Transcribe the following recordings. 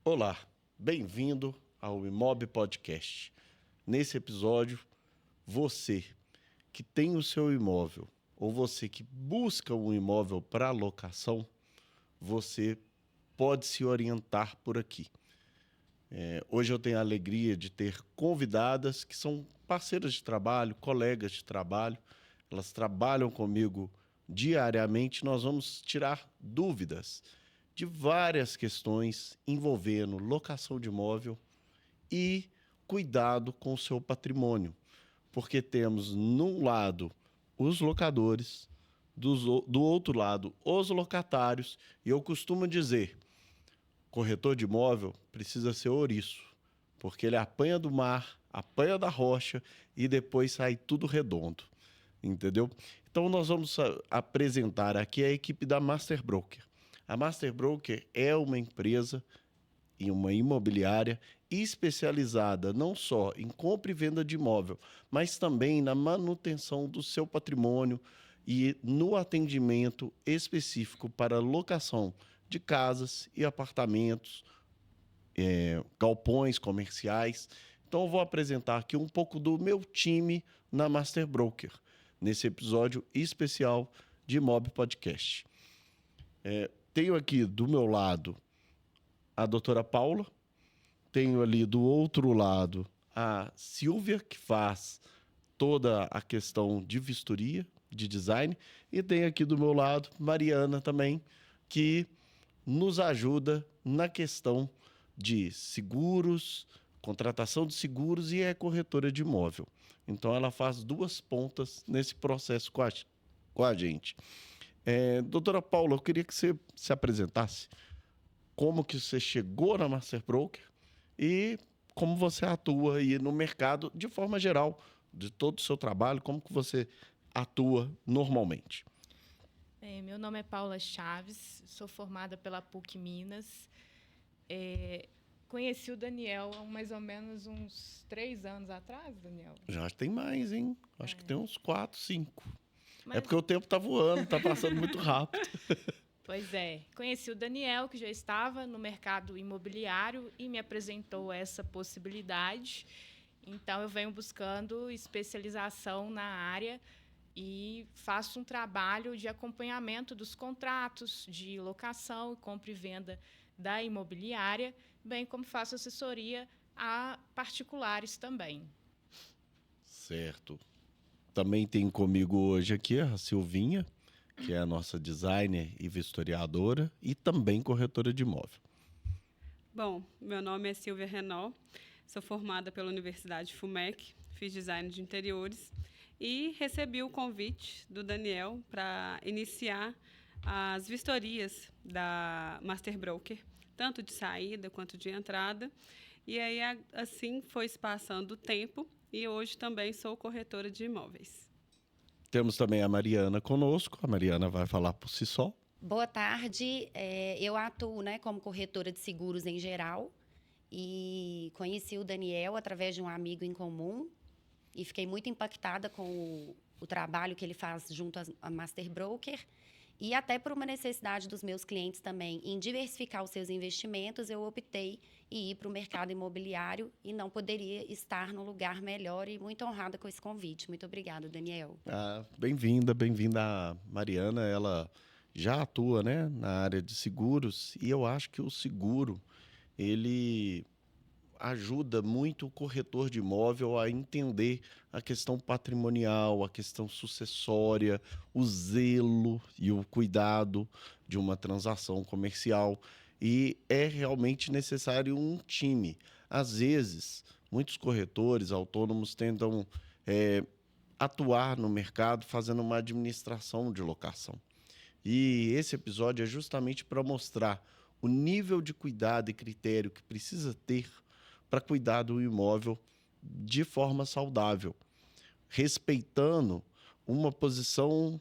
Olá, bem-vindo ao Imob Podcast. Nesse episódio, você que tem o seu imóvel ou você que busca um imóvel para locação, você pode se orientar por aqui. Hoje eu tenho a alegria de ter convidadas que são parceiras de trabalho, colegas de trabalho. Elas trabalham comigo diariamente. Nós vamos tirar dúvidas de várias questões envolvendo locação de imóvel e cuidado com o seu patrimônio. Porque temos, num lado, os locadores, do outro lado, os locatários. E eu costumo dizer, corretor de imóvel precisa ser ouriço, porque ele apanha do mar, apanha da rocha e depois sai tudo redondo, entendeu? Então nós vamos apresentar aqui a equipe da Master Broker. A Master Broker é uma empresa e uma imobiliária especializada não só em compra e venda de imóvel, mas também na manutenção do seu patrimônio e no atendimento específico para locação de casas e apartamentos, galpões comerciais. Então eu vou apresentar aqui um pouco do meu time na Master Broker, nesse episódio especial de Imob Podcast. Tenho aqui do meu lado a doutora Paula, tenho ali do outro lado a Silvia, que faz toda a questão de vistoria, de design, e tenho aqui do meu lado Mariana também, que nos ajuda na questão de seguros, contratação de seguros e é corretora de imóvel. Então ela faz duas pontas nesse processo com a gente. Doutora Paula, eu queria que você se apresentasse. Como que você chegou na Master Broker e como você atua aí no mercado de forma geral, de todo o seu trabalho, como que você atua normalmente? Meu nome é Paula Chaves, sou formada pela PUC Minas. Conheci o Daniel há mais ou menos uns 3 anos atrás, Daniel. Já tem mais, hein? Acho que tem uns 4, 5. É Mas, porque o tempo tá voando, tá passando muito rápido. pois é, conheci o Daniel, que já estava no mercado imobiliário e me apresentou essa possibilidade. Então, eu venho buscando especialização na área e faço um trabalho de acompanhamento dos contratos de locação, compra e venda da imobiliária, bem como faço assessoria a particulares também. Certo. Também tem comigo hoje aqui a Silvinha, que é a nossa designer e vistoriadora e também corretora de imóvel. Bom, meu nome é Silvia Renault, sou formada pela Universidade FUMEC, fiz design de interiores e recebi o convite do Daniel para iniciar as vistorias da Master Broker, tanto de saída quanto de entrada. E aí, assim, foi se passando o tempo e hoje também sou corretora de imóveis. Temos também a Mariana conosco. A Mariana vai falar por si só. Boa tarde, eu atuo, né, como corretora de seguros em geral e conheci o Daniel através de um amigo em comum e fiquei muito impactada com o trabalho que ele faz junto à Master Broker e até por uma necessidade dos meus clientes também em diversificar os seus investimentos, eu optei em ir para o mercado imobiliário e não poderia estar num lugar melhor e muito honrada com esse convite. Muito obrigada, Daniel. Bem-vinda a Mariana. Ela já atua, né, na área de seguros e eu acho que o seguro, ele ajuda muito o corretor de imóvel a entender a questão patrimonial, a questão sucessória, o zelo e o cuidado de uma transação comercial. E é realmente necessário um time. Às vezes, muitos corretores autônomos tentam atuar no mercado fazendo uma administração de locação. E esse episódio é justamente para mostrar o nível de cuidado e critério que precisa ter para cuidar do imóvel de forma saudável, respeitando uma posição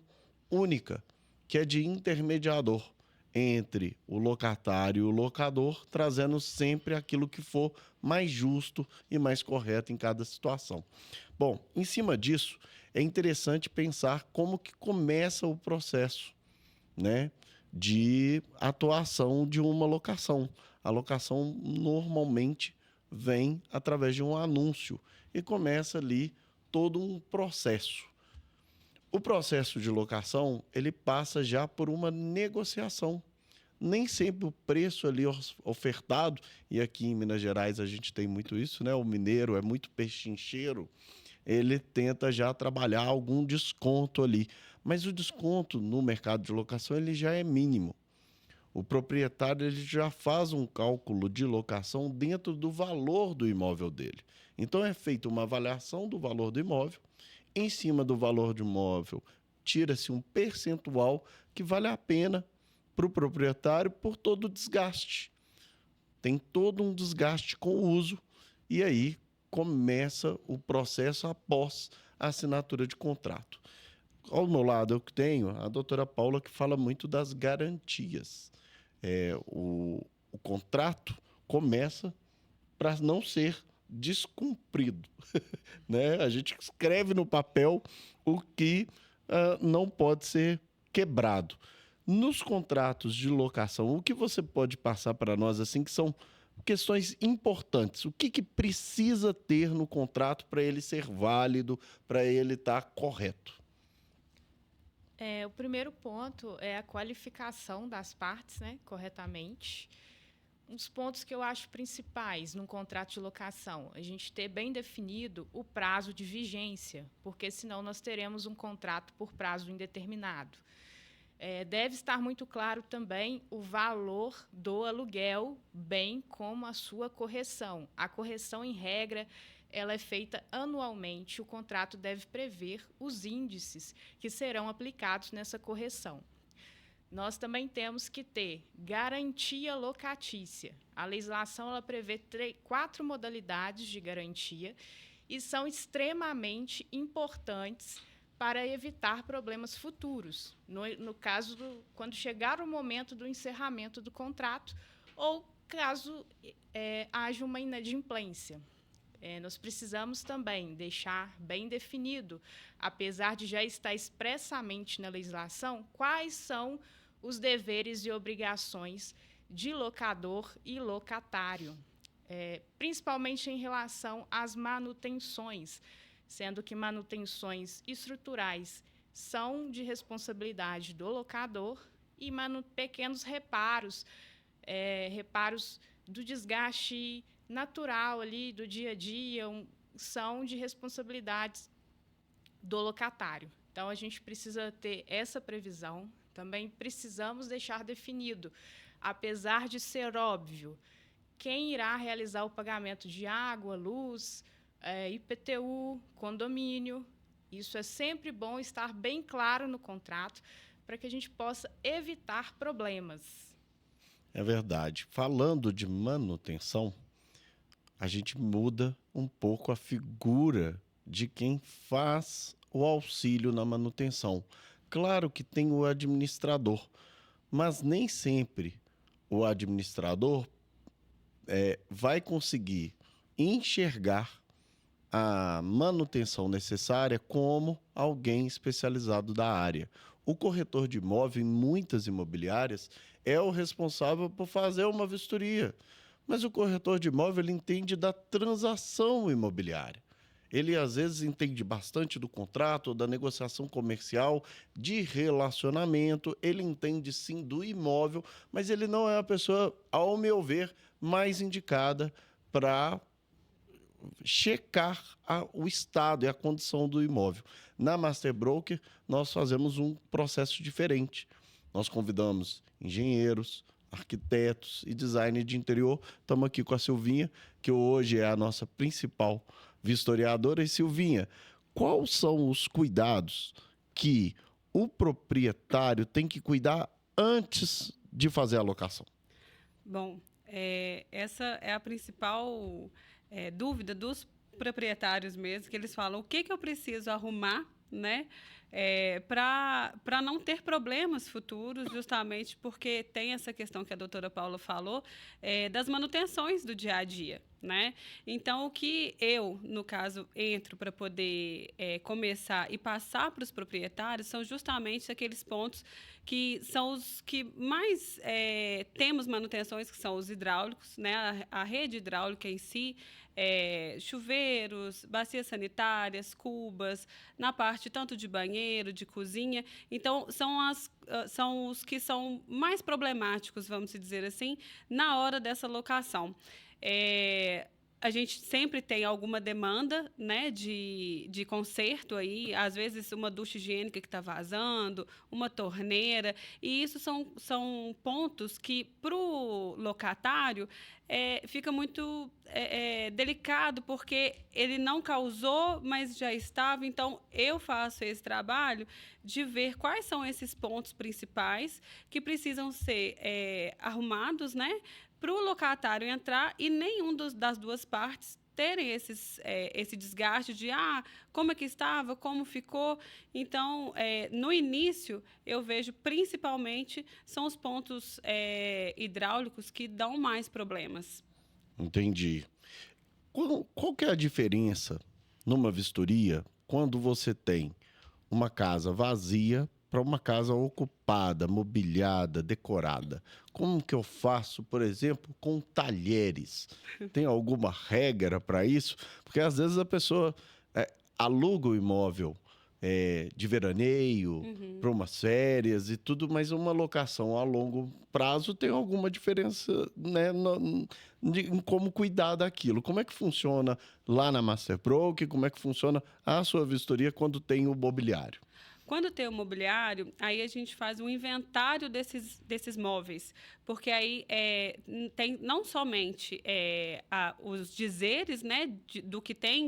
única, que é de intermediador entre o locatário e o locador, trazendo sempre aquilo que for mais justo e mais correto em cada situação. Bom, em cima disso, é interessante pensar como que começa o processo, né, de atuação de uma locação. A locação normalmente vem através de um anúncio e começa ali todo um processo. O processo de locação, ele passa já por uma negociação. Nem sempre o preço ali ofertado, e aqui em Minas Gerais a gente tem muito isso, né? O mineiro é muito pechincheiro, ele tenta já trabalhar algum desconto ali. Mas o desconto no mercado de locação ele já é mínimo. O proprietário ele já faz um cálculo de locação dentro do valor do imóvel dele. Então é feita uma avaliação do valor do imóvel. Em cima do valor do imóvel, tira-se um percentual que vale a pena para o proprietário por todo o desgaste. Tem todo um desgaste com o uso e aí começa o processo após a assinatura de contrato. Ao meu lado eu tenho a doutora Paula, que fala muito das garantias. O contrato começa para não ser descumprido. Né? A gente escreve no papel o que não pode ser quebrado. Nos contratos de locação, o que você pode passar para nós assim que são questões importantes? O que precisa ter no contrato para ele ser válido, para ele estar correto? O primeiro ponto é a qualificação das partes, né, corretamente. Uns pontos que eu acho principais num contrato de locação, a gente ter bem definido o prazo de vigência, porque senão nós teremos um contrato por prazo indeterminado. Deve estar muito claro também o valor do aluguel, bem como a sua correção. A correção, em regra, ela é feita anualmente. O contrato deve prever os índices que serão aplicados nessa correção. Nós também temos que ter garantia locatícia. A legislação ela prevê 4 modalidades de garantia e são extremamente importantes para evitar problemas futuros, no caso, quando chegar o momento do encerramento do contrato ou caso haja uma inadimplência. Nós precisamos também deixar bem definido, apesar de já estar expressamente na legislação, quais são os deveres e obrigações de locador e locatário, principalmente em relação às manutenções, sendo que manutenções estruturais são de responsabilidade do locador e pequenos reparos, reparos do desgaste natural ali do dia a dia, são de responsabilidades do locatário. Então, a gente precisa ter essa previsão. Também precisamos deixar definido, apesar de ser óbvio, quem irá realizar o pagamento de água, luz, IPTU, condomínio. Isso é sempre bom estar bem claro no contrato para que a gente possa evitar problemas. É verdade. Falando de manutenção, a gente muda um pouco a figura de quem faz o auxílio na manutenção. Claro que tem o administrador, mas nem sempre o administrador vai conseguir enxergar a manutenção necessária como alguém especializado da área. O corretor de imóvel, em muitas imobiliárias, é o responsável por fazer uma vistoria. Mas o corretor de imóvel ele entende da transação imobiliária. Ele, às vezes, entende bastante do contrato, da negociação comercial, de relacionamento. Ele entende, sim, do imóvel, mas ele não é a pessoa, ao meu ver, mais indicada para checar o estado e a condição do imóvel. Na Master Broker, nós fazemos um processo diferente. Nós convidamos engenheiros, arquitetos e designer de interior. Estamos aqui com a Silvinha, que hoje é a nossa principal vistoriadora. E, Silvinha, quais são os cuidados que o proprietário tem que cuidar antes de fazer a locação? Bom, essa é a principal dúvida dos proprietários mesmo, que eles falam o que eu preciso arrumar, né, para não ter problemas futuros, justamente porque tem essa questão que a doutora Paula falou, das manutenções do dia a dia. né? Então, o que eu, no caso, entro para poder começar e passar para os proprietários são justamente aqueles pontos que são os que mais temos manutenções, que são os hidráulicos, né? A rede hidráulica em si, chuveiros, bacias sanitárias, cubas, na parte tanto de banheiro, de cozinha. Então, são os que são mais problemáticos, vamos dizer assim, na hora dessa locação. A gente sempre tem alguma demanda, né, de conserto aí, às vezes uma ducha higiênica que está vazando, uma torneira, e isso são pontos que, para o locatário, fica muito delicado, porque ele não causou, mas já estava. Então, eu faço esse trabalho de ver quais são esses pontos principais que precisam ser arrumados, né, para o locatário entrar e nenhum das duas partes terem esse desgaste de como é que estava, como ficou. Então, no início, eu vejo principalmente são os pontos hidráulicos que dão mais problemas. Entendi. Qual que é a diferença numa vistoria quando você tem uma casa vazia para uma casa ocupada, mobiliada, decorada? Como que eu faço, por exemplo, com talheres? Tem alguma regra para isso? Porque às vezes a pessoa aluga o imóvel de veraneio, para umas férias e tudo, mas uma locação a longo prazo tem alguma diferença, né, em como cuidar daquilo. Como é que funciona lá na Master Broker? Como é que funciona a sua vistoria quando tem o mobiliário? Quando tem o mobiliário, aí a gente faz um inventário desses móveis, porque aí tem não somente os dizeres, né, do que tem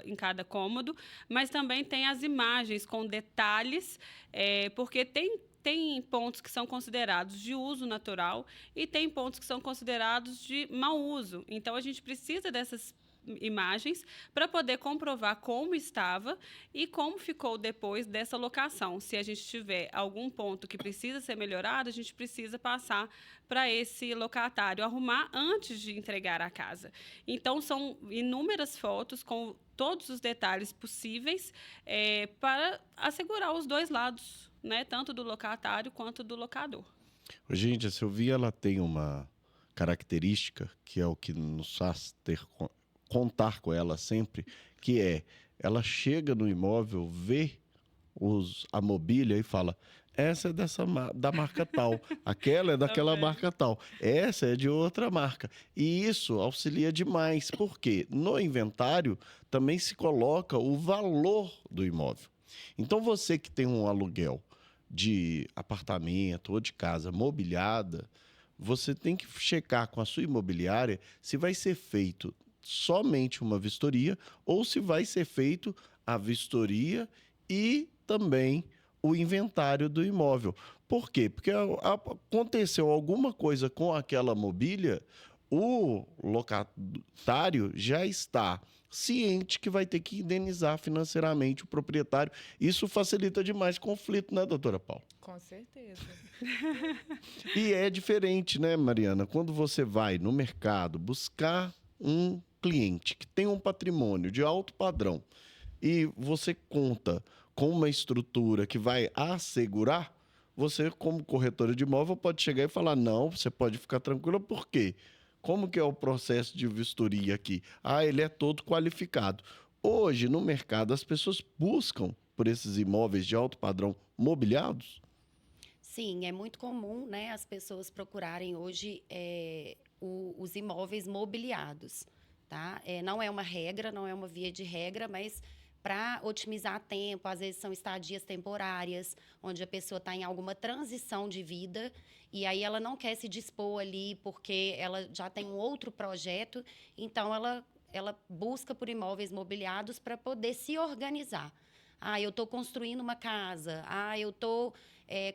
em cada cômodo, mas também tem as imagens com detalhes, porque tem pontos que são considerados de uso natural e tem pontos que são considerados de mau uso. Então, a gente precisa dessas imagens para poder comprovar como estava e como ficou depois dessa locação. Se a gente tiver algum ponto que precisa ser melhorado, a gente precisa passar para esse locatário arrumar antes de entregar a casa. Então, são inúmeras fotos com todos os detalhes possíveis para assegurar os dois lados, né? Tanto do locatário quanto do locador. Gente, a Silvia, ela tem uma característica que é o que nos faz contar com ela sempre, que ela chega no imóvel, vê a mobília e fala: essa é da marca tal, aquela é daquela marca tal, essa é de outra marca. E isso auxilia demais, porque no inventário também se coloca o valor do imóvel. Então, você que tem um aluguel de apartamento ou de casa mobiliada, você tem que checar com a sua imobiliária se vai ser feito somente uma vistoria ou se vai ser feito a vistoria e também o inventário do imóvel. Por quê? Porque aconteceu alguma coisa com aquela mobília, o locatário já está ciente que vai ter que indenizar financeiramente o proprietário. Isso facilita demais o conflito, né, doutora Paula? Com certeza. E é diferente, né, Mariana? Quando você vai no mercado buscar um cliente que tem um patrimônio de alto padrão e você conta com uma estrutura que vai assegurar, você, como corretora de imóvel, pode chegar e falar: não, você pode ficar tranquila, por quê? Como que é o processo de vistoria aqui? Ele é todo qualificado. Hoje, no mercado, as pessoas buscam por esses imóveis de alto padrão mobiliados? Sim, é muito comum, né, as pessoas procurarem hoje os imóveis mobiliados. Tá? Não é uma regra, não é uma via de regra, mas para otimizar tempo, às vezes são estadias temporárias, onde a pessoa está em alguma transição de vida e aí ela não quer se dispor ali porque ela já tem um outro projeto, então ela busca por imóveis mobiliados para poder se organizar. Eu estou construindo uma casa, eu estou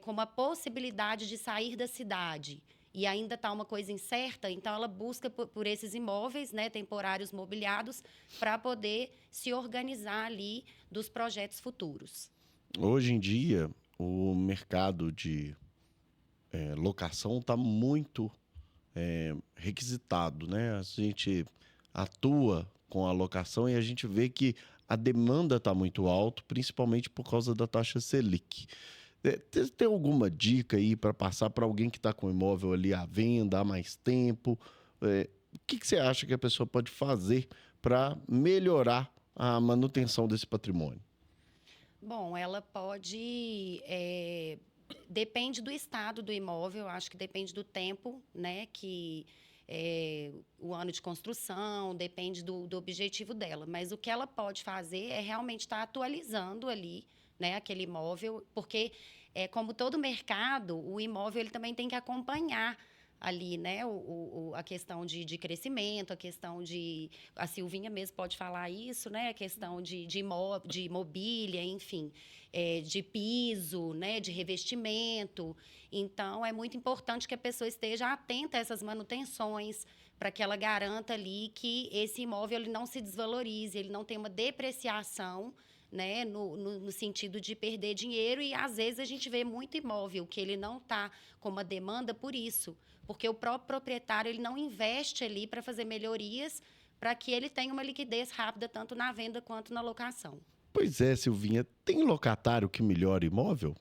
com uma possibilidade de sair da cidade. E ainda está uma coisa incerta, então ela busca por esses imóveis, né, temporários mobiliados, para poder se organizar ali dos projetos futuros. Hoje em dia, o mercado de locação está muito requisitado, né? A gente atua com a locação e a gente vê que a demanda está muito alta, principalmente por causa da taxa Selic. Tem alguma dica aí para passar para alguém que está com o imóvel ali à venda há mais tempo? O que você acha que a pessoa pode fazer para melhorar a manutenção desse patrimônio? Bom, ela pode... depende do estado do imóvel, acho que depende do tempo, né, que o ano de construção, depende do objetivo dela. Mas o que ela pode fazer é realmente estar atualizando ali, né, aquele imóvel, porque, como todo mercado, o imóvel ele também tem que acompanhar ali, né, a questão de crescimento, a questão de... A Silvinha mesmo pode falar isso, né, a questão de mobília, enfim, de piso, né, de revestimento. Então, é muito importante que a pessoa esteja atenta a essas manutenções, para que ela garanta ali que esse imóvel ele não se desvalorize, ele não tenha uma depreciação, né, no sentido de perder dinheiro. E, às vezes, a gente vê muito imóvel que ele não está com uma demanda por isso, porque o próprio proprietário ele não investe ali para fazer melhorias para que ele tenha uma liquidez rápida, tanto na venda quanto na locação. Pois é, Silvinha, tem locatário que melhora imóvel?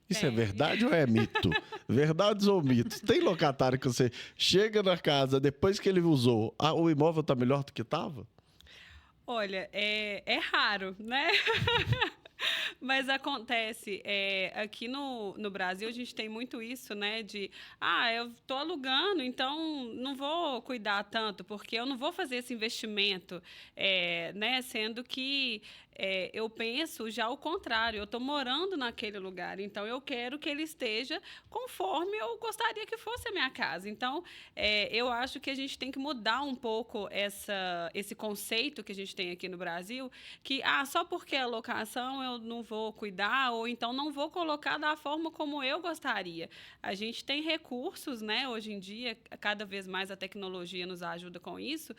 Isso é verdade ou é mito? Verdades ou mitos? Tem locatário que você chega na casa, depois que ele usou, o imóvel está melhor do que estava? Olha, é raro, né? Mas acontece, aqui no Brasil a gente tem muito isso, né? Eu estou alugando, então não vou cuidar tanto, porque eu não vou fazer esse investimento, né? Sendo que eu penso já o contrário, eu estou morando naquele lugar, então eu quero que ele esteja conforme eu gostaria que fosse a minha casa. Então, eu acho que a gente tem que mudar um pouco esse conceito que a gente tem aqui no Brasil, que só porque é locação eu não vou cuidar, ou então não vou colocar da forma como eu gostaria. A gente tem recursos, né? Hoje em dia, cada vez mais a tecnologia nos ajuda com isso,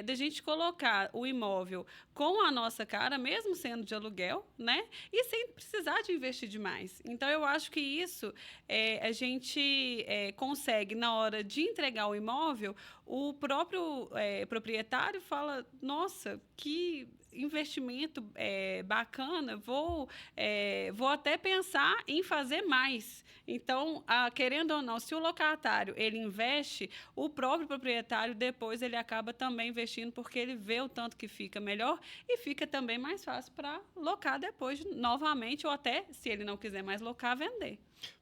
da gente colocar o imóvel com a nossa cara, mesmo sendo de aluguel, né? E sem precisar de investir demais. Então, eu acho que isso a gente consegue, na hora de entregar o imóvel, o próprio proprietário fala, nossa, que investimento bacana, vou até pensar em fazer mais. Então, querendo ou não, se o locatário ele investe, o próprio proprietário depois ele acaba também investindo, porque ele vê o tanto que fica melhor e fica também mais fácil para locar depois novamente, ou até, se ele não quiser mais locar, vender.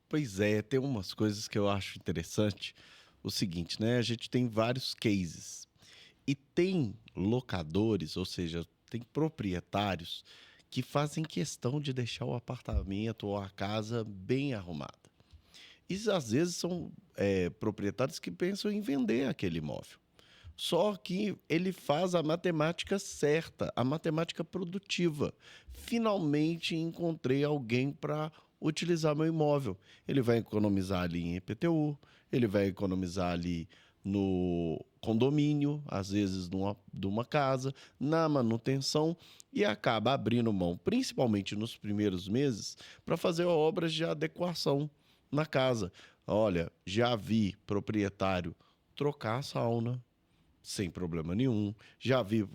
Pois é, tem umas coisas que eu acho interessante. O seguinte, né? A gente tem vários cases e tem locadores, ou seja, tem proprietários que fazem questão de deixar o apartamento ou a casa bem arrumada. E às vezes são proprietários que pensam em vender aquele imóvel. Só que ele faz a matemática certa, a matemática produtiva. Finalmente encontrei alguém para utilizar meu imóvel. Ele vai economizar ali em IPTU, ele vai economizar ali no condomínio, às vezes de uma casa, na manutenção, e acaba abrindo mão, principalmente nos primeiros meses, para fazer obras de adequação na casa. Olha, já vi proprietário trocar a sauna sem problema nenhum, já vi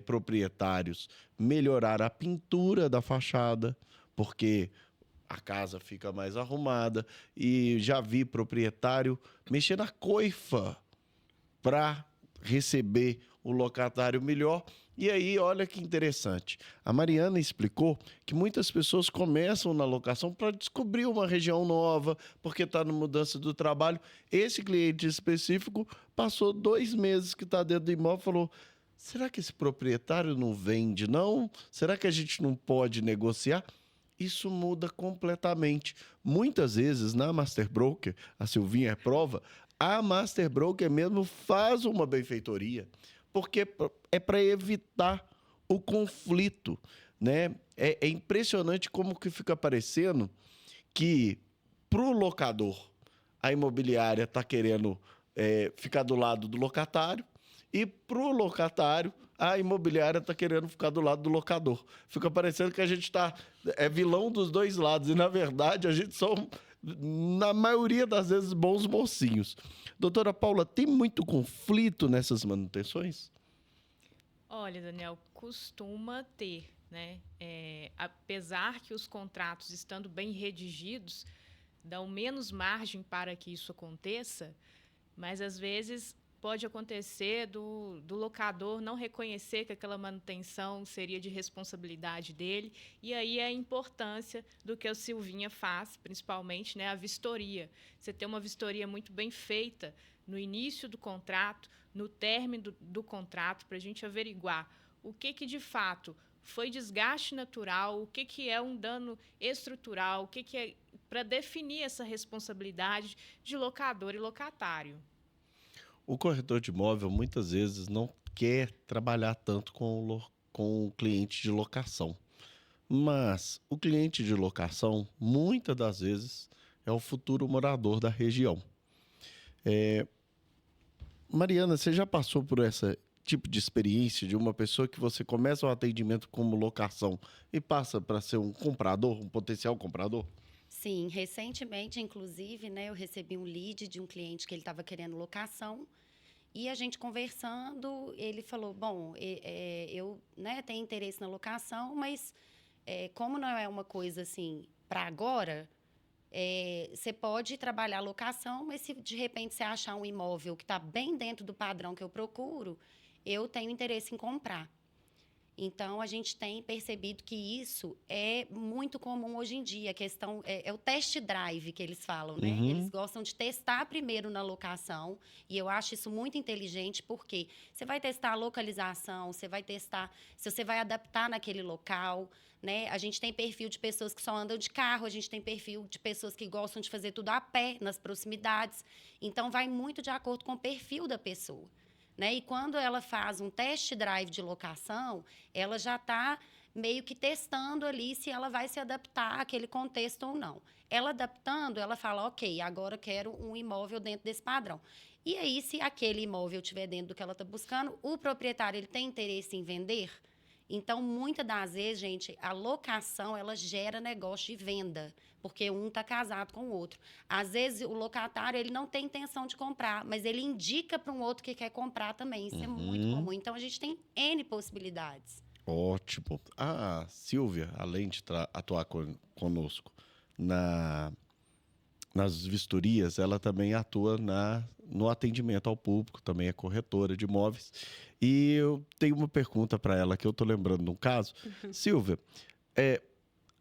proprietários melhorar a pintura da fachada, porque a casa fica mais arrumada, e já vi proprietário mexer na coifa para receber o locatário melhor. E aí, olha que interessante. A Mariana explicou que muitas pessoas começam na locação para descobrir uma região nova, porque está na mudança do trabalho. Esse cliente específico passou 2 meses que está dentro do imóvel e falou: será que esse proprietário não vende, não? Será que a gente não pode negociar? Isso muda completamente. Muitas vezes, na Master Broker, a Silvinha é prova, a Master Broker mesmo faz uma benfeitoria, porque é para evitar o conflito, né? É impressionante como que fica parecendo que, para o locador, a imobiliária está querendo ficar do lado do locatário, e para o locatário, a imobiliária está querendo ficar do lado do locador. Fica parecendo que a gente é vilão dos dois lados, e, na verdade, a gente são, na maioria das vezes, bons mocinhos. Doutora Paula, tem muito conflito nessas manutenções? Olha, Daniel, costuma ter, né? Apesar que os contratos, estando bem redigidos, dão menos margem para que isso aconteça, mas às vezes pode acontecer do locador não reconhecer que aquela manutenção seria de responsabilidade dele, e aí é a importância do que a Silvinha faz, principalmente, né, a vistoria. Você ter uma vistoria muito bem feita no início do contrato, no término do contrato, para a gente averiguar o que de fato foi desgaste natural, o que é um dano estrutural, o que é, para definir essa responsabilidade de locador e locatário. O corretor de imóvel muitas vezes não quer trabalhar tanto com o cliente de locação. Mas o cliente de locação, muitas das vezes, é o futuro morador da região. Mariana, você já passou por esse tipo de experiência de uma pessoa que você começa o atendimento como locação e passa para ser um comprador, um potencial comprador? Sim, recentemente, inclusive, né, eu recebi um lead de um cliente que ele estava querendo locação. E a gente conversando, ele falou, bom, eu, né, tenho interesse na locação, mas como não é uma coisa assim para agora, você pode trabalhar a locação, mas se de repente você achar um imóvel que está bem dentro do padrão que eu procuro, eu tenho interesse em comprar. Então, a gente tem percebido que isso é muito comum hoje em dia. A questão é o test drive que eles falam, né? Uhum. Eles gostam de testar primeiro na locação. E eu acho isso muito inteligente, porque você vai testar a localização, você vai testar se você vai adaptar naquele local, né? A gente tem perfil de pessoas que só andam de carro, a gente tem perfil de pessoas que gostam de fazer tudo a pé, nas proximidades. Então, vai muito de acordo com o perfil da pessoa. Né? E quando ela faz um test drive de locação, ela já está meio que testando ali se ela vai se adaptar àquele contexto ou não. Ela adaptando, ela fala, ok, agora quero um imóvel dentro desse padrão. E aí, se aquele imóvel estiver dentro do que ela está buscando, o proprietário ele tem interesse em vender? Então, muitas das vezes, gente, a locação, ela gera negócio de venda, porque um está casado com o outro. Às vezes, o locatário, ele não tem intenção de comprar, mas ele indica para um outro que quer comprar também. Isso é muito comum. Então, a gente tem N possibilidades. Ótimo. A Silvia, além de atuar conosco nas vistorias, ela também atua no atendimento ao público, também é corretora de imóveis. E eu tenho uma pergunta para ela que eu estou lembrando de um caso. Silvia,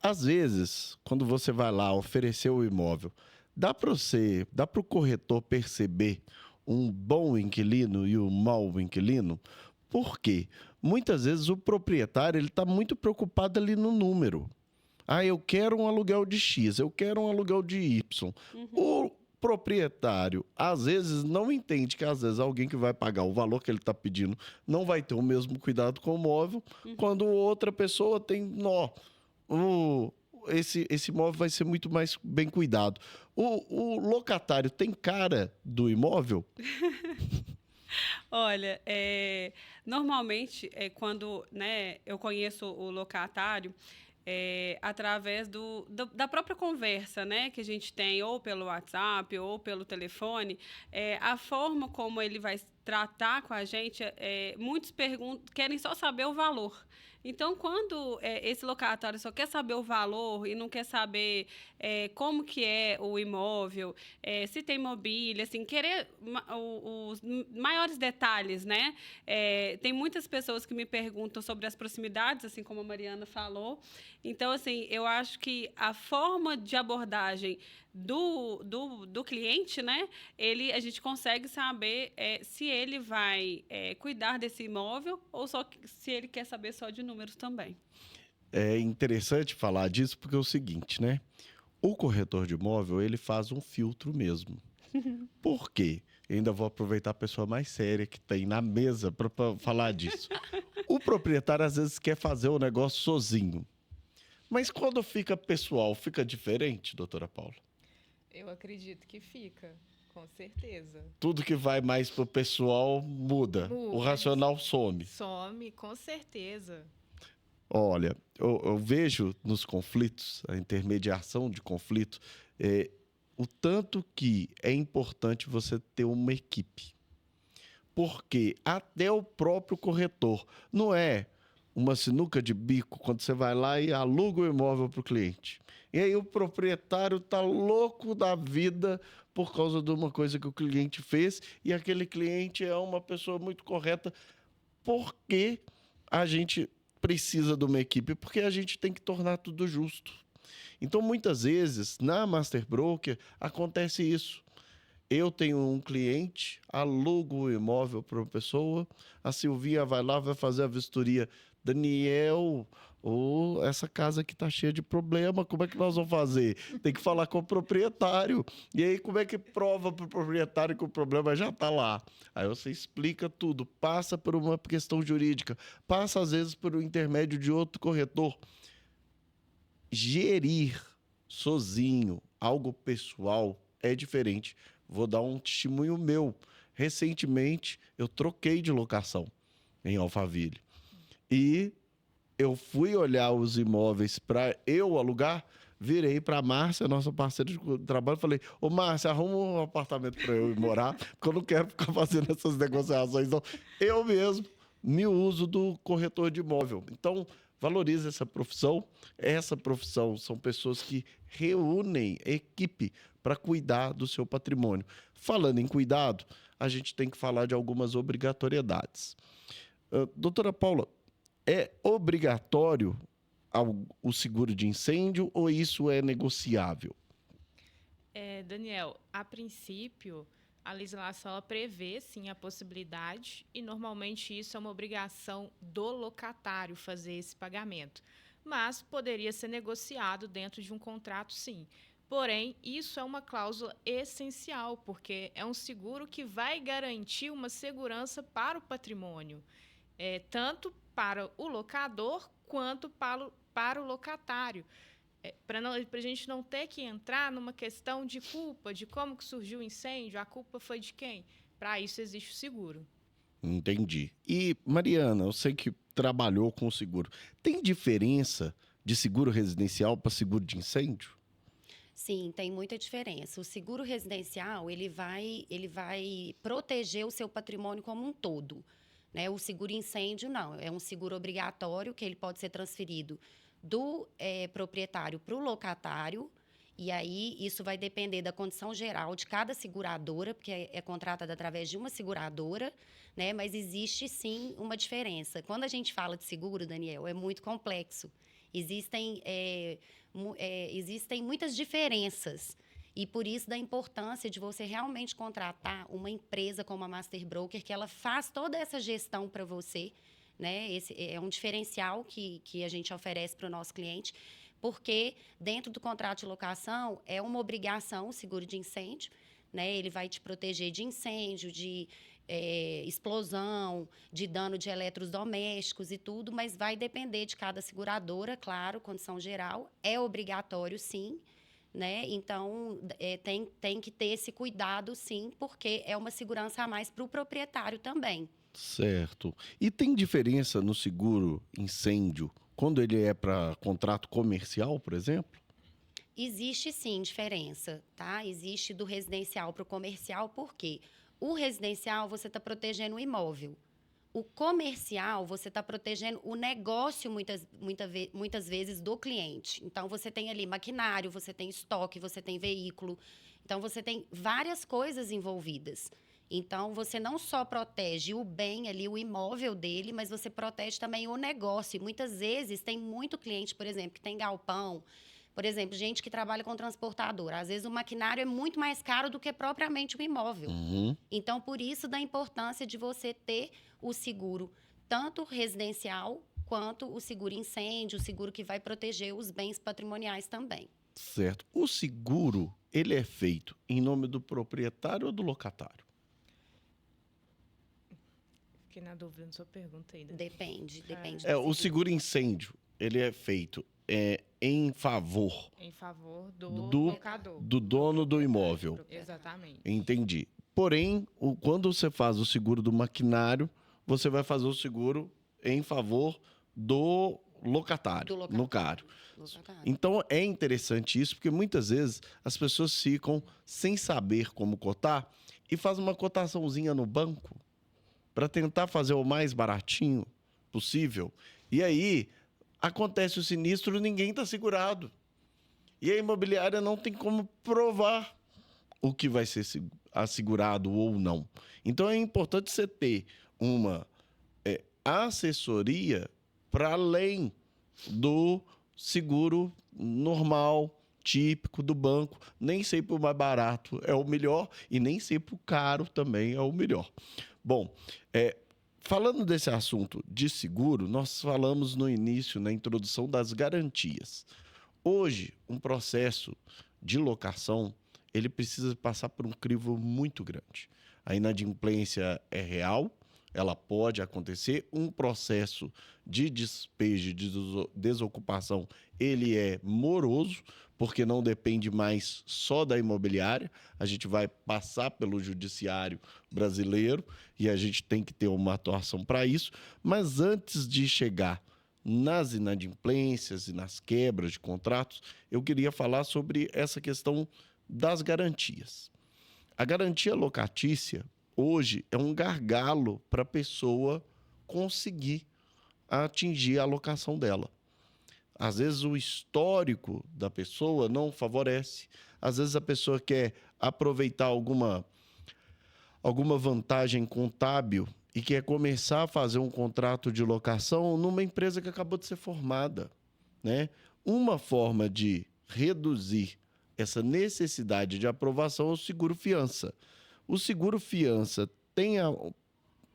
às vezes, quando você vai lá oferecer o imóvel, dá para o corretor perceber um bom inquilino e um mau inquilino? Por quê? Muitas vezes o proprietário está muito preocupado ali no número. Eu quero um aluguel de X, eu quero um aluguel de Y. O proprietário, às vezes, não entende que, às vezes, alguém que vai pagar o valor que ele está pedindo não vai ter o mesmo cuidado com o móvel, quando outra pessoa tem, esse imóvel vai ser muito mais bem cuidado. O locatário tem cara do imóvel? Olha, normalmente, quando, né, eu conheço o locatário, através da própria conversa, né, que a gente tem, ou pelo WhatsApp, ou pelo telefone, a forma como ele vai tratar com a gente, muitos querem só saber o valor. Então, quando esse locatário só quer saber o valor e não quer saber como que é o imóvel, se tem mobília, assim, querer os maiores detalhes, né? Tem muitas pessoas que me perguntam sobre as proximidades, assim como a Mariana falou. Então, assim, eu acho que a forma de abordagem do cliente, né? A gente consegue saber se ele vai cuidar desse imóvel ou se ele quer saber só de números também. É interessante falar disso porque é o seguinte, né? O corretor de imóvel, ele faz um filtro mesmo. Por quê? Eu ainda vou aproveitar a pessoa mais séria que tem na mesa para falar disso. O proprietário, às vezes, quer fazer o negócio sozinho. Mas quando fica pessoal, fica diferente, doutora Paula? Eu acredito que fica, com certeza. Tudo que vai mais pro pessoal muda. O racional some. Some, com certeza. Olha, eu vejo nos conflitos, a intermediação de conflito, o tanto que é importante você ter uma equipe. Porque até o próprio corretor não é uma sinuca de bico quando você vai lá e aluga o imóvel para o cliente. E aí o proprietário tá louco da vida por causa de uma coisa que o cliente fez e aquele cliente é uma pessoa muito correta. Porque a gente precisa de uma equipe? Porque a gente tem que tornar tudo justo. Então, muitas vezes, na Master Broker, acontece isso. Eu tenho um cliente, alugo o imóvel para uma pessoa, a Silvinha vai lá, vai fazer a vistoria. Daniel, essa casa aqui está cheia de problema, como é que nós vamos fazer? Tem que falar com o proprietário. E aí, como é que prova para o proprietário que o problema já está lá? Aí você explica tudo, passa por uma questão jurídica, passa às vezes por um intermédio de outro corretor. Gerir sozinho algo pessoal é diferente. Vou dar um testemunho meu. Recentemente, eu troquei de locação em Alphaville. E eu fui olhar os imóveis para eu alugar, virei para a Márcia, nossa parceira de trabalho, e falei: ô Márcia, arruma um apartamento para eu ir morar, porque eu não quero ficar fazendo essas negociações, não. Eu mesmo me uso do corretor de imóvel. Então, valorize essa profissão. Essa profissão são pessoas que reúnem equipe para cuidar do seu patrimônio. Falando em cuidado, a gente tem que falar de algumas obrigatoriedades. Doutora Paula, é obrigatório o seguro de incêndio ou isso é negociável? Daniel, a princípio, a legislação ela prevê, sim, a possibilidade e, normalmente, isso é uma obrigação do locatário fazer esse pagamento. Mas poderia ser negociado dentro de um contrato, sim. Porém, isso é uma cláusula essencial, porque é um seguro que vai garantir uma segurança para o patrimônio, tanto para o locador quanto para o locatário. Para a gente não ter que entrar numa questão de culpa, de como que surgiu o incêndio, a culpa foi de quem. Para isso existe o seguro. Entendi. E, Mariana, eu sei que trabalhou com seguro. Tem diferença de seguro residencial para seguro de incêndio? Sim, tem muita diferença. O seguro residencial, ele vai proteger o seu patrimônio como um todo, né? O seguro incêndio, não. É um seguro obrigatório que ele pode ser transferido do proprietário para o locatário, e aí isso vai depender da condição geral de cada seguradora, porque é contratada através de uma seguradora, né? Mas existe sim uma diferença. Quando a gente fala de seguro, Daniel, é muito complexo. Existem muitas diferenças. E por isso da importância de você realmente contratar uma empresa como a Master Broker, que ela faz toda essa gestão para você, né? Esse é um diferencial que a gente oferece para o nosso cliente, porque dentro do contrato de locação é uma obrigação o seguro de incêndio, né? Ele vai te proteger de incêndio, de explosão, de dano de eletrodomésticos e tudo, mas vai depender de cada seguradora, claro, condição geral, é obrigatório sim, né? Então, tem que ter esse cuidado sim, porque é uma segurança a mais para o proprietário também. Certo. E tem diferença no seguro incêndio quando ele é para contrato comercial, por exemplo? Existe sim diferença, tá? Existe do residencial para o comercial, por quê? O residencial, você está protegendo o imóvel. O comercial, você está protegendo o negócio, muitas vezes, do cliente. Então, você tem ali maquinário, você tem estoque, você tem veículo. Então, você tem várias coisas envolvidas. Então, você não só protege o bem ali, o imóvel dele, mas você protege também o negócio. E muitas vezes, tem muito cliente, por exemplo, que tem galpão. Por exemplo, gente que trabalha com transportadora. Às vezes, o maquinário é muito mais caro do que propriamente o imóvel. Uhum. Então, por isso, da importância de você ter o seguro, tanto residencial, quanto o seguro incêndio, o seguro que vai proteger os bens patrimoniais também. Certo. O seguro, ele é feito em nome do proprietário ou do locatário? Fiquei na dúvida na sua pergunta ainda. Depende O seguro incêndio, ele é feito em favor Em favor do do locador. dono do imóvel. Exatamente. Entendi. Porém, quando você faz o seguro do maquinário, você vai fazer o seguro em favor do locatário, no caso. Então, é interessante isso, porque muitas vezes as pessoas ficam sem saber como cotar e fazem uma cotaçãozinha no banco para tentar fazer o mais baratinho possível. E aí acontece o sinistro, ninguém está segurado. E a imobiliária não tem como provar o que vai ser assegurado ou não. Então é importante você ter uma assessoria para além do seguro normal, típico do banco. Nem sempre o mais barato é o melhor e nem sempre o caro também é o melhor. Bom, falando desse assunto de seguro, nós falamos no início, na introdução, das garantias. Hoje, um processo de locação, ele precisa passar por um crivo muito grande. A inadimplência é real, ela pode acontecer. Um processo de despejo, de desocupação, ele é moroso, porque não depende mais só da imobiliária. A gente vai passar pelo judiciário brasileiro e a gente tem que ter uma atuação para isso. Mas antes de chegar nas inadimplências e nas quebras de contratos, eu queria falar sobre essa questão das garantias. A garantia locatícia, hoje, é um gargalo para a pessoa conseguir atingir a locação dela. Às vezes o histórico da pessoa não favorece. Às vezes a pessoa quer aproveitar alguma vantagem contábil e quer começar a fazer um contrato de locação numa empresa que acabou de ser formada, né? Uma forma de reduzir essa necessidade de aprovação é o seguro-fiança. O seguro-fiança tem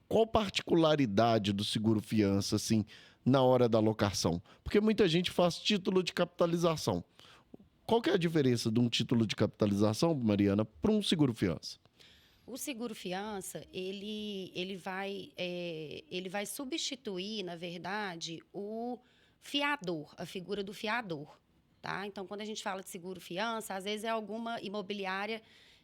qual particularidade do seguro-fiança, assim, na hora da locação? Porque muita gente faz título de capitalização. Qual que é a diferença de um título de capitalização, Mariana, para um seguro-fiança? O seguro-fiança, ele vai substituir, na verdade, o fiador, a figura do fiador, tá? Então, quando a gente fala de seguro-fiança, às vezes é alguma imobiliária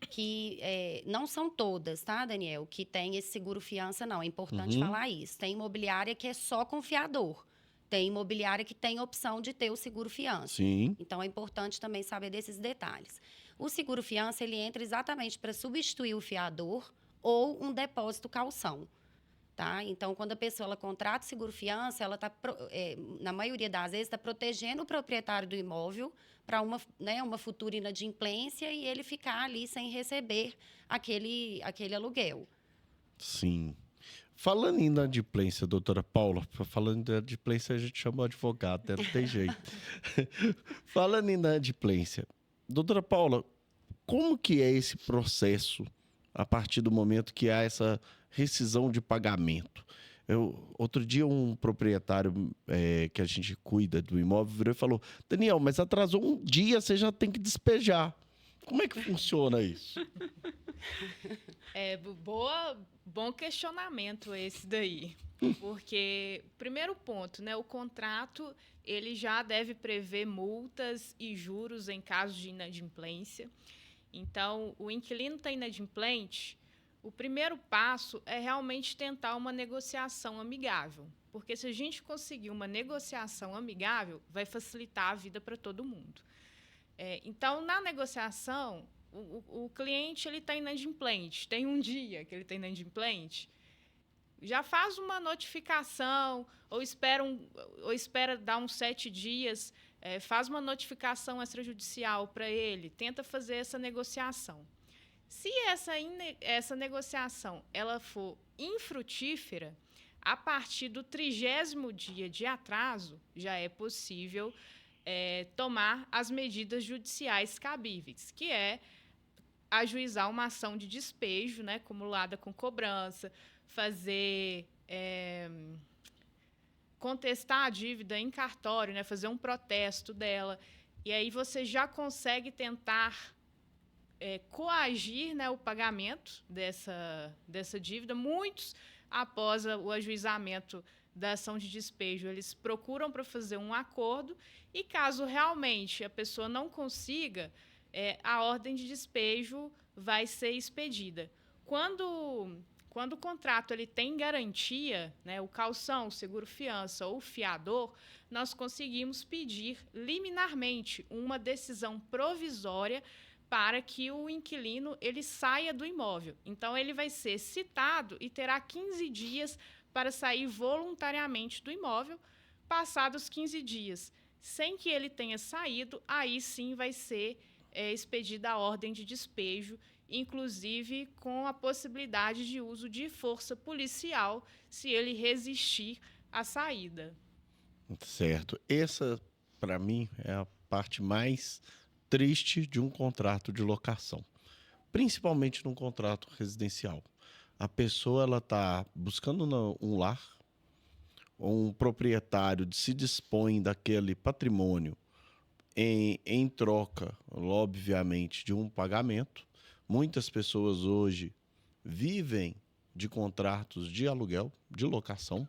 que não são todas, tá, Daniel, que tem esse seguro-fiança, não. É importante falar isso. Tem imobiliária que é só com fiador. Tem imobiliária que tem opção de ter o seguro-fiança. Sim. Então, é importante também saber desses detalhes. O seguro-fiança, ele entra exatamente para substituir o fiador ou um depósito calção, tá? Então, quando a pessoa ela contrata o seguro-fiança, ela está, na maioria das vezes, está protegendo o proprietário do imóvel para uma futura inadimplência e ele ficar ali sem receber aquele aluguel. Sim. Falando em inadimplência, doutora Paula, falando em inadimplência, a gente chama o advogado, né? Não tem jeito. Falando em inadimplência, doutora Paula, como que é esse processo a partir do momento que há essa rescisão de pagamento? Outro dia, um proprietário que a gente cuida do imóvel virou e falou: Daniel, mas atrasou um dia, você já tem que despejar. Como é que funciona isso? Bom questionamento esse daí. Porque, primeiro ponto, né, o contrato ele já deve prever multas e juros em caso de inadimplência. Então, o inquilino está inadimplente, o primeiro passo é realmente tentar uma negociação amigável. Porque se a gente conseguir uma negociação amigável, vai facilitar a vida para todo mundo. Então, na negociação, o cliente está inadimplente, tem um dia que ele está inadimplente, já faz uma notificação, ou espera dar uns 7 dias, faz uma notificação extrajudicial para ele, tenta fazer essa negociação. Se essa negociação ela for infrutífera, a partir do 30º dia de atraso, já é possível tomar as medidas judiciais cabíveis, que é ajuizar uma ação de despejo, né, acumulada com cobrança, fazer contestar a dívida em cartório, né, fazer um protesto dela, e aí você já consegue tentar coagir, né, o pagamento dessa dívida. Muitos, após o ajuizamento da ação de despejo, eles procuram para fazer um acordo e, caso realmente a pessoa não consiga, a ordem de despejo vai ser expedida. Quando o contrato ele tem garantia, né, o calção, o seguro-fiança ou o fiador, nós conseguimos pedir liminarmente uma decisão provisória para que o inquilino ele saia do imóvel. Então, ele vai ser citado e terá 15 dias para sair voluntariamente do imóvel. Passados 15 dias, sem que ele tenha saído, aí sim vai ser expedida a ordem de despejo, inclusive com a possibilidade de uso de força policial, se ele resistir à saída. Certo. Essa, para mim, é a parte mais triste de um contrato de locação, principalmente num contrato residencial. A pessoa ela está buscando um lar, um proprietário se dispõe daquele patrimônio em troca, obviamente, de um pagamento. Muitas pessoas hoje vivem de contratos de aluguel, de locação,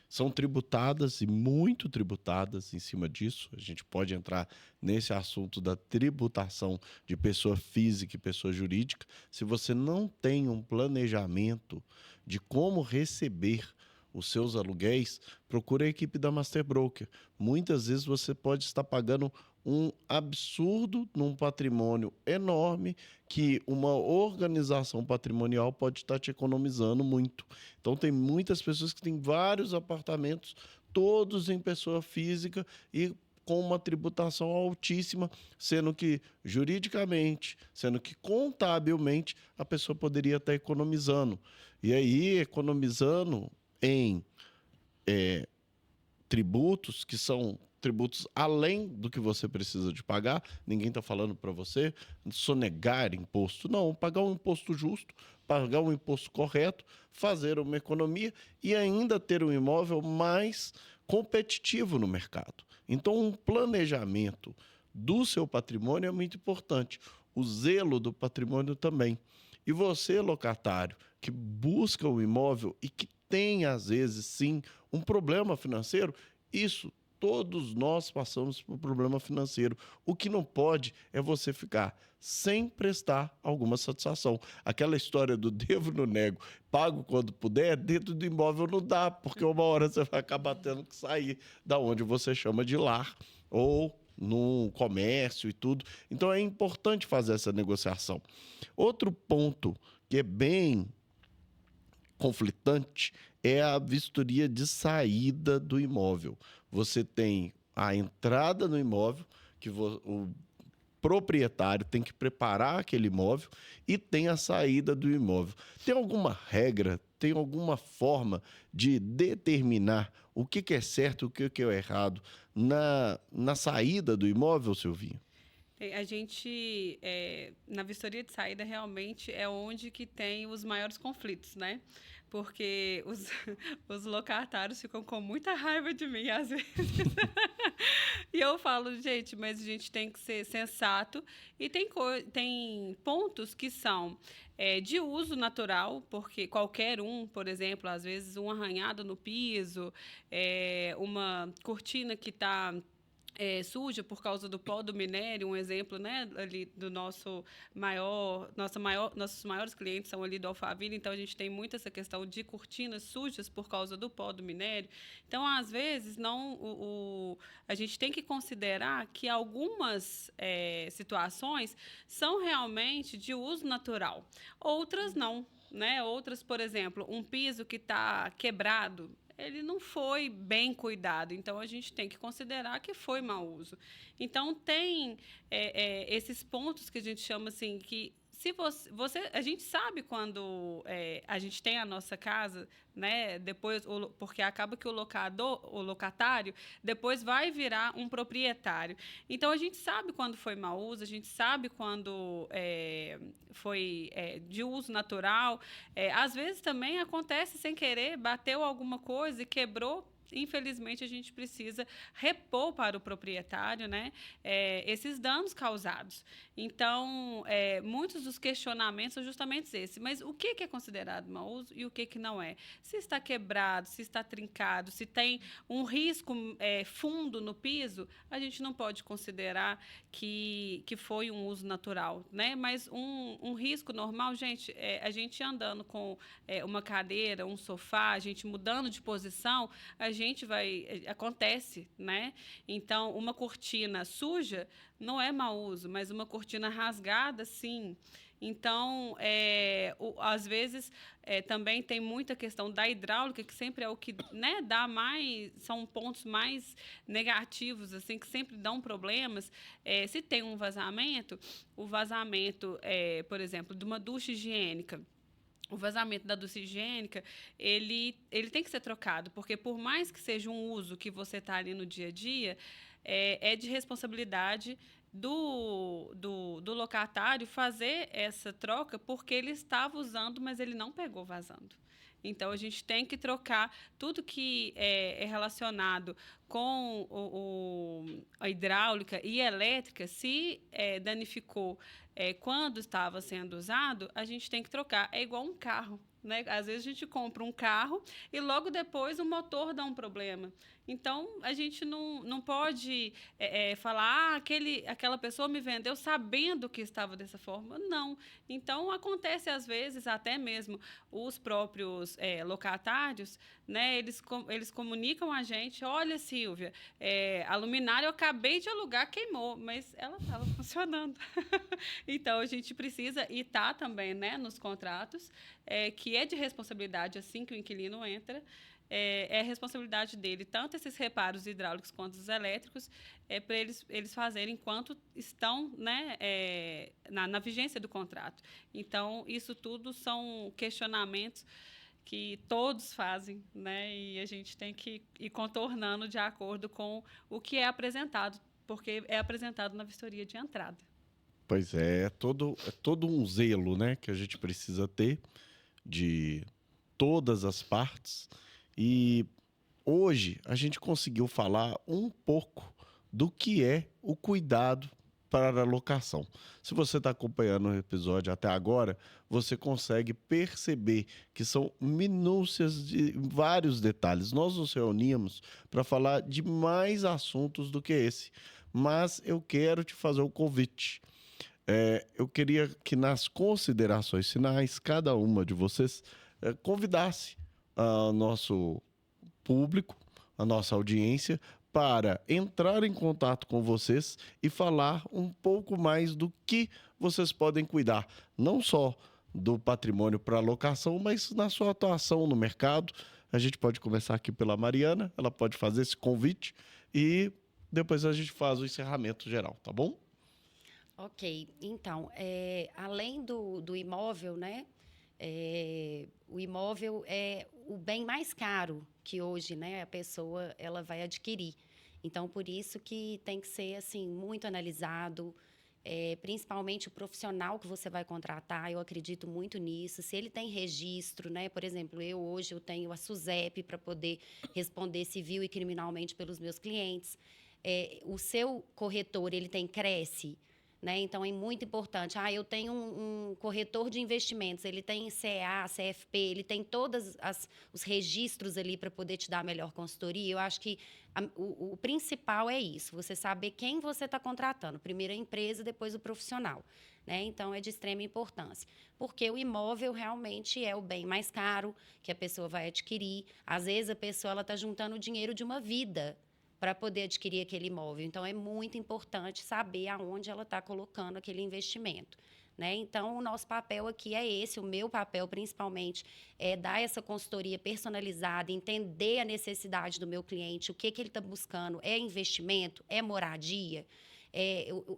são tributadas e muito tributadas em cima disso. A gente pode entrar nesse assunto da tributação de pessoa física e pessoa jurídica. Se você não tem um planejamento de como receber os seus aluguéis, procure a equipe da Master Broker. Muitas vezes você pode estar pagando um absurdo num patrimônio enorme que uma organização patrimonial pode estar te economizando muito. Então, tem muitas pessoas que têm vários apartamentos, todos em pessoa física e com uma tributação altíssima, sendo que juridicamente, sendo que contabilmente, a pessoa poderia estar economizando. E aí, economizando em tributos que são tributos além do que você precisa de pagar. Ninguém está falando para você sonegar imposto. Não, pagar um imposto justo, pagar um imposto correto, fazer uma economia e ainda ter um imóvel mais competitivo no mercado. Então, um planejamento do seu patrimônio é muito importante. O zelo do patrimônio também. E você, locatário, que busca o imóvel e que tem, às vezes, sim, um problema financeiro, isso todos nós passamos por problema financeiro. O que não pode é você ficar sem prestar alguma satisfação. Aquela história do devo no nego, pago quando puder, dentro do imóvel não dá, porque uma hora você vai acabar tendo que sair da onde você chama de lar ou no comércio e tudo. Então é importante fazer essa negociação. Outro ponto que é bem conflitante é a vistoria de saída do imóvel. Você tem a entrada no imóvel, que o proprietário tem que preparar aquele imóvel, e tem a saída do imóvel. Tem alguma regra, tem alguma forma de determinar o que é certo e o que é errado na saída do imóvel, Silvinho? A gente, na vistoria de saída, realmente é onde que tem os maiores conflitos, né? Porque os locatários ficam com muita raiva de mim, às vezes. E eu falo, gente, mas a gente tem que ser sensato. E tem pontos que são de uso natural, porque qualquer um, por exemplo, às vezes um arranhado no piso, uma cortina que está suja por causa do pó do minério, um exemplo, né, ali do nossos maiores clientes são ali do Alphaville, então a gente tem muito essa questão de cortinas sujas por causa do pó do minério. Então, às vezes, a gente tem que considerar que algumas situações são realmente de uso natural, outras não, né? Outras, por exemplo, um piso que está quebrado, ele não foi bem cuidado, então a gente tem que considerar que foi mau uso. Então, tem esses pontos que a gente chama assim, que se a gente sabe quando a gente tem a nossa casa, né, depois, porque acaba que o locatário, depois vai virar um proprietário. Então, a gente sabe quando foi mau uso, a gente sabe quando foi de uso natural. Às vezes também acontece sem querer, bateu alguma coisa e quebrou. Infelizmente, a gente precisa repor para o proprietário, né, esses danos causados. Então, muitos dos questionamentos são justamente esses. Mas o que é considerado mau uso e o que não é? Se está quebrado, se está trincado, se tem um risco fundo no piso, a gente não pode considerar que foi um uso natural, né? Mas um risco normal, gente, a gente andando com uma cadeira, um sofá, a gente mudando de posição, a acontece, né? Então, uma cortina suja não é mau uso, mas uma cortina rasgada, sim. Então, às vezes, também tem muita questão da hidráulica, que sempre é o que, né, dá mais, são pontos mais negativos, assim, que sempre dão problemas. Se tem um vazamento, o vazamento, por exemplo, de uma ducha higiênica, o vazamento da ducha higiênica, ele tem que ser trocado, porque por mais que seja um uso que você está ali no dia a dia, é de responsabilidade do locatário fazer essa troca, porque ele estava usando, mas ele não pegou vazando. Então, a gente tem que trocar tudo que é relacionado com a hidráulica e elétrica. Se danificou quando estava sendo usado, a gente tem que trocar. É igual um carro, né? Às vezes, a gente compra um carro e, logo depois, o motor dá um problema. Então, a gente não pode falar aquela pessoa me vendeu sabendo que estava dessa forma. Não. Então, acontece, às vezes, até mesmo os próprios locatários, né, eles comunicam a gente, olha, Silvia, a luminária eu acabei de alugar, queimou, mas ela estava funcionando. Então, a gente precisa, e está também, né, nos contratos, que é de responsabilidade assim que o inquilino entra, é responsabilidade dele, tanto esses reparos hidráulicos quanto os elétricos, para eles fazerem enquanto estão, né, na vigência do contrato. Então, isso tudo são questionamentos que todos fazem, né, e a gente tem que ir contornando de acordo com o que é apresentado, porque é apresentado na vistoria de entrada. Pois é todo um zelo, né, que a gente precisa ter de todas as partes. E hoje a gente conseguiu falar um pouco do que é o cuidado para a locação. Se você está acompanhando o episódio até agora, você consegue perceber que são minúcias de vários detalhes. Nós nos reunimos para falar de mais assuntos do que esse, mas eu quero te fazer um convite. Eu queria que nas considerações finais, cada uma de vocês convidasse ao nosso público, a nossa audiência, para entrar em contato com vocês e falar um pouco mais do que vocês podem cuidar, não só do patrimônio para locação, mas na sua atuação no mercado. A gente pode começar aqui pela Mariana, ela pode fazer esse convite e depois a gente faz o encerramento geral, tá bom? Ok, então, além do imóvel, né? O imóvel é o bem mais caro que hoje, né, a pessoa ela vai adquirir. Então, por isso que tem que ser assim muito analisado, principalmente o profissional que você vai contratar. Eu acredito muito nisso. Se ele tem registro, né? Por exemplo, hoje eu tenho a SUSEP para poder responder civil e criminalmente pelos meus clientes. O seu corretor ele tem Cresce. Né? Então, é muito importante. Eu tenho um corretor de investimentos, ele tem CA, CFP, ele tem todos os registros ali para poder te dar a melhor consultoria. Eu acho que o principal é isso, você saber quem você está contratando. Primeiro a empresa, depois o profissional. Né? Então, é de extrema importância. Porque o imóvel realmente é o bem mais caro que a pessoa vai adquirir. Às vezes, a pessoa está juntando o dinheiro de uma vida para poder adquirir aquele imóvel. Então, é muito importante saber aonde ela está colocando aquele investimento. Né? Então, o nosso papel aqui é esse, o meu papel, principalmente, é dar essa consultoria personalizada, entender a necessidade do meu cliente, o que ele está buscando, é investimento, é moradia,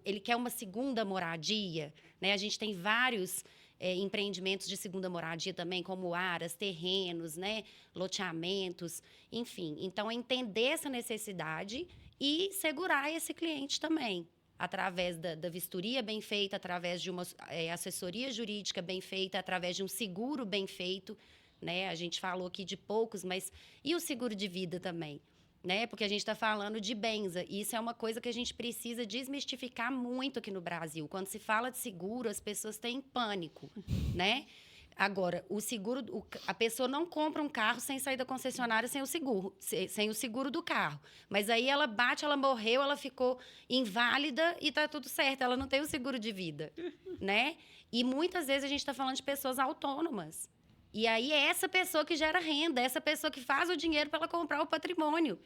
ele quer uma segunda moradia. Né? A gente tem vários empreendimentos de segunda moradia também, como aras, terrenos, né, loteamentos, enfim. Então, entender essa necessidade e segurar esse cliente também, através da vistoria bem feita, através de uma assessoria jurídica bem feita, através de um seguro bem feito. Né? A gente falou aqui de poucos, mas e o seguro de vida também? Né? Porque a gente está falando de bens. Isso é uma coisa que a gente precisa desmistificar muito aqui no Brasil. Quando se fala de seguro, as pessoas têm pânico, né? Agora, o seguro, a pessoa não compra um carro sem sair da concessionária sem o seguro do carro. Mas aí ela bate, ela morreu, ela ficou inválida e está tudo certo. Ela não tem o seguro de vida, né? E muitas vezes a gente está falando de pessoas autônomas. E aí é essa pessoa que gera renda, é essa pessoa que faz o dinheiro para ela comprar o patrimônio.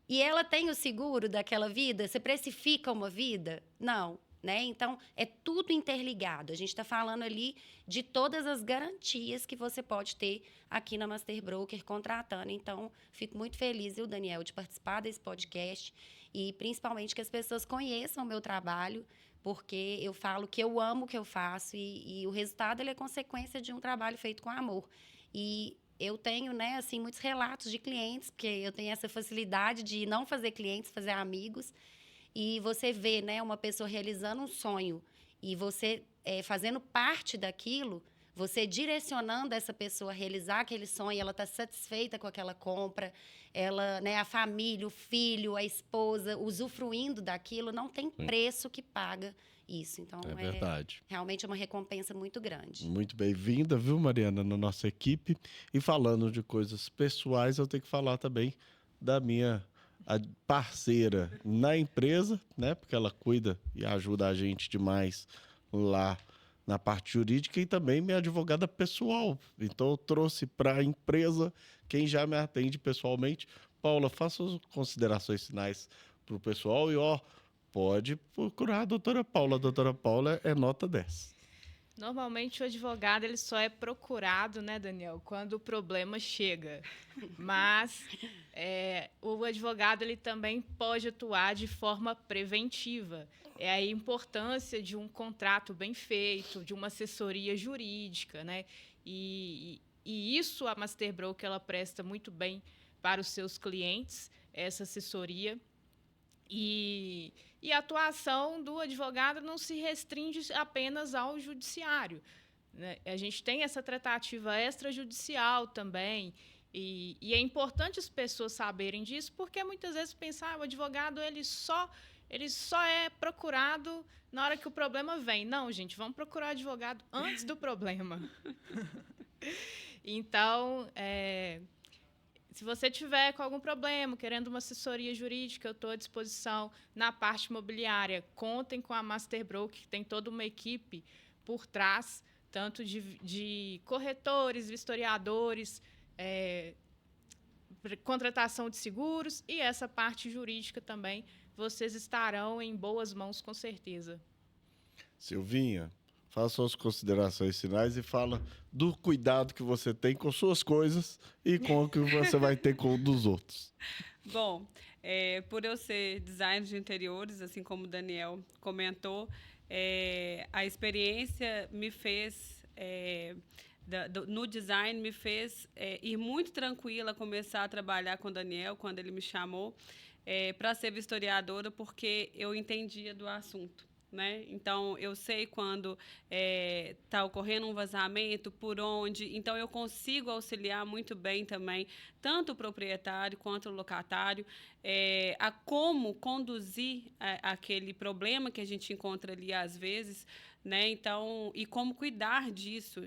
E ela tem o seguro daquela vida? Você precifica uma vida? Não. Né? Então, é tudo interligado. A gente está falando ali de todas as garantias que você pode ter aqui na Master Broker contratando. Então, fico muito feliz, eu, Daniel, de participar desse podcast e principalmente que as pessoas conheçam o meu trabalho, porque eu falo que eu amo o que eu faço e o resultado ele é consequência de um trabalho feito com amor. E eu tenho, né, assim, muitos relatos de clientes, porque eu tenho essa facilidade de não fazer clientes, fazer amigos. E você vê, né, uma pessoa realizando um sonho e você fazendo parte daquilo, você direcionando essa pessoa a realizar aquele sonho, ela está satisfeita com aquela compra, ela, né, a família, o filho, a esposa, usufruindo daquilo, não tem preço que paga isso. Então, É verdade. Realmente é uma recompensa muito grande. Muito bem-vinda, viu, Mariana, na nossa equipe. E falando de coisas pessoais, eu tenho que falar também da minha parceira na empresa, né? Porque ela cuida e ajuda a gente demais lá na parte jurídica e também minha advogada pessoal. Então, eu trouxe para a empresa quem já me atende pessoalmente. Paula, faça as considerações finais para o pessoal e, pode procurar a doutora Paula. A doutora Paula é nota 10. Normalmente o advogado ele só é procurado, né, Daniel, quando o problema chega. Mas o advogado ele também pode atuar de forma preventiva. É a importância de um contrato bem feito, de uma assessoria jurídica, né? E isso a Master Broker ela presta muito bem para os seus clientes, essa assessoria. E a atuação do advogado não se restringe apenas ao judiciário, né? A gente tem essa tratativa extrajudicial também, e é importante as pessoas saberem disso, porque muitas vezes pensar o advogado ele só é procurado na hora que o problema vem. Não, gente, vamos procurar o advogado antes do problema. Então, se você tiver com algum problema, querendo uma assessoria jurídica, eu estou à disposição na parte imobiliária. Contem com a Master Broker, que tem toda uma equipe por trás, tanto de corretores, vistoriadores, contratação de seguros e essa parte jurídica também. Vocês estarão em boas mãos, com certeza. Silvinha, faça suas considerações finais e fala do cuidado que você tem com suas coisas e com o que você vai ter com o dos outros. Bom, por eu ser designer de interiores, assim como o Daniel comentou, a experiência me fez, no design, me fez ir muito tranquila, começar a trabalhar com o Daniel, quando ele me chamou, para ser vistoriadora, porque eu entendia do assunto. Né? Então, eu sei quando está ocorrendo um vazamento, por onde. Então, eu consigo auxiliar muito bem também, tanto o proprietário quanto o locatário, a como conduzir aquele problema que a gente encontra ali às vezes, né? Então, e como cuidar disso.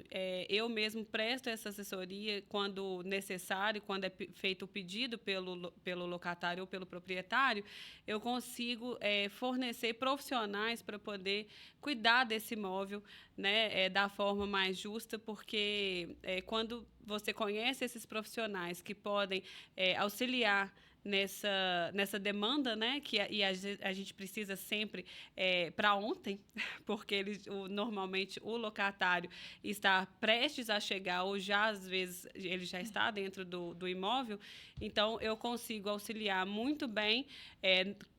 Eu mesmo presto essa assessoria quando necessário, quando é feito o pedido pelo locatário ou pelo proprietário, eu consigo fornecer profissionais para poder cuidar desse imóvel, né, da forma mais justa, porque quando você conhece esses profissionais que podem auxiliar nessa demanda, né, e a gente precisa sempre para ontem, porque normalmente o locatário está prestes a chegar ou já, às vezes, ele já está dentro do imóvel. Então, eu consigo auxiliar muito bem,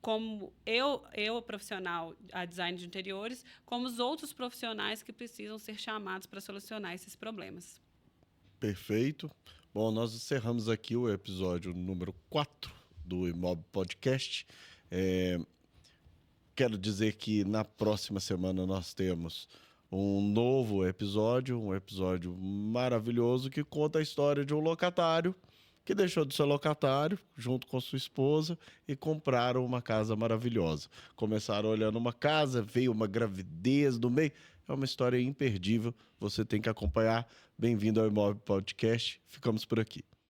como eu profissional, a design de interiores, como os outros profissionais que precisam ser chamados para solucionar esses problemas. Perfeito. Bom, nós encerramos aqui o episódio número 4 do Imob Podcast. Quero dizer que na próxima semana nós temos um novo episódio, um episódio maravilhoso que conta a história de um locatário que deixou de ser locatário junto com sua esposa e compraram uma casa maravilhosa. Começaram olhando uma casa, veio uma gravidez no meio. É uma história imperdível, você tem que acompanhar. Bem-vindo ao Imob Podcast. Ficamos por aqui.